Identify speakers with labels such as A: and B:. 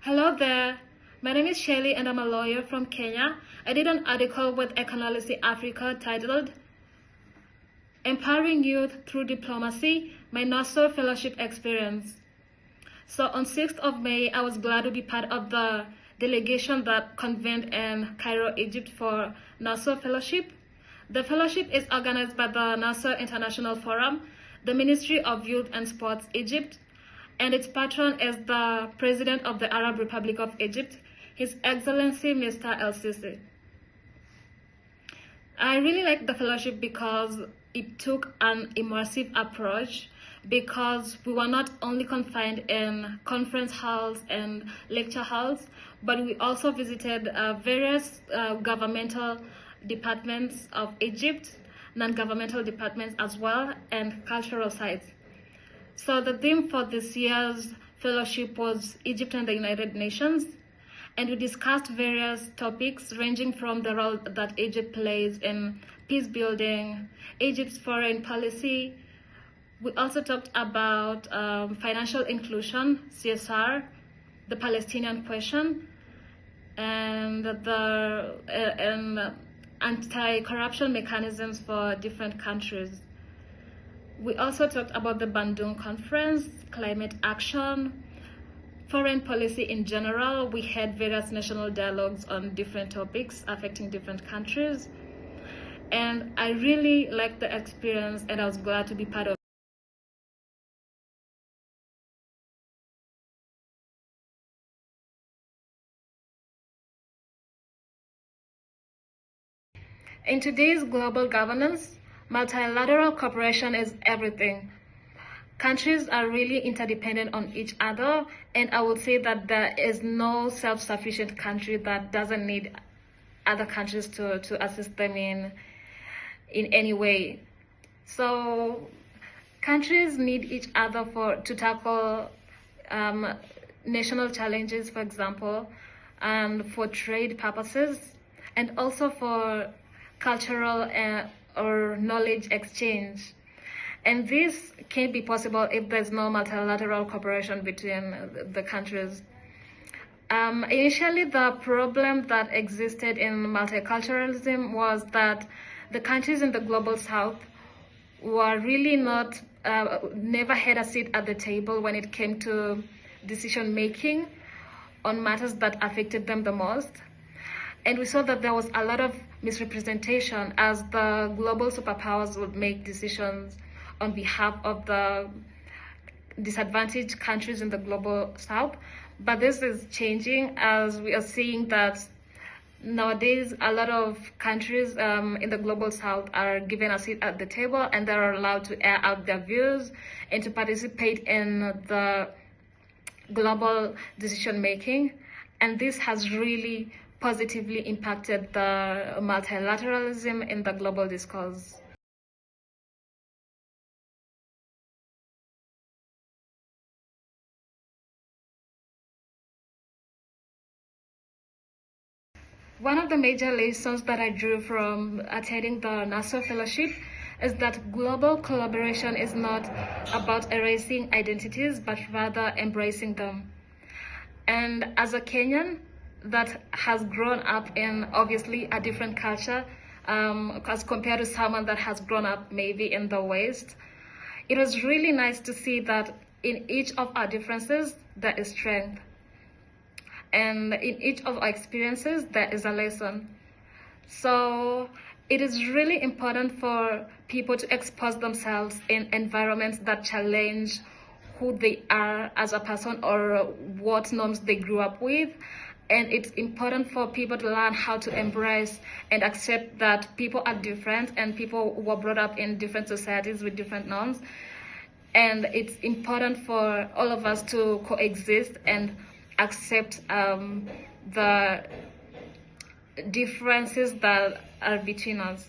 A: Hello there. My name is Shelley and I'm a lawyer from Kenya. I did an article with Econolysis Africa titled Empowering Youth Through Diplomacy, My Nasser Fellowship Experience. So on 6th of May, I was glad to be part of the delegation that convened in Cairo, Egypt for Nasser Fellowship. The fellowship is organized by the Nasser International Forum, the Ministry of Youth and Sports Egypt, and its patron is the President of the Arab Republic of Egypt, His Excellency Mr. El-Sisi. I really like the fellowship because it took an immersive approach, because we were not only confined in conference halls and lecture halls, but we also visited various governmental departments of Egypt, non-governmental departments as well, and cultural sites. So the theme for this year's fellowship was Egypt and the United Nations, and we discussed various topics ranging from the role that Egypt plays in peace building, Egypt's foreign policy. We also talked about financial inclusion, CSR, the Palestinian question, and the anti-corruption mechanisms for different countries. We also talked about the Bandung Conference, climate action, foreign policy in general. We had various national dialogues on different topics affecting different countries. And I really liked the experience and I was glad to be part of it. In today's global governance, multilateral cooperation is everything. Countries are really interdependent on each other, and I would say that there is no self-sufficient country that doesn't need other countries to assist them in any way. So countries need each other to tackle national challenges, for example, and for trade purposes, and also for cultural or knowledge exchange. And this can't be possible if there's no multilateral cooperation between the countries. Initially, the problem that existed in multiculturalism was that the countries in the global south were really never had a seat at the table when it came to decision making on matters that affected them the most. And we saw that there was a lot of misrepresentation as the global superpowers would make decisions on behalf of the disadvantaged countries in the global south. But this is changing as we are seeing that nowadays a lot of countries in the global south are given a seat at the table, and they're allowed to air out their views and to participate in the global decision making. And this has really positively impacted the multilateralism in the global discourse. One of the major lessons that I drew from attending the Nasser Fellowship is that global collaboration is not about erasing identities, but rather embracing them. And as a Kenyan that has grown up in obviously a different culture, as compared to someone that has grown up maybe in the West, it was really nice to see that in each of our differences, there is strength. And in each of our experiences, there is a lesson. So it is really important for people to expose themselves in environments that challenge who they are as a person or what norms they grew up with. And it's important for people to learn how to embrace and accept that people are different and people were brought up in different societies with different norms. And it's important for all of us to coexist and accept the differences that are between us.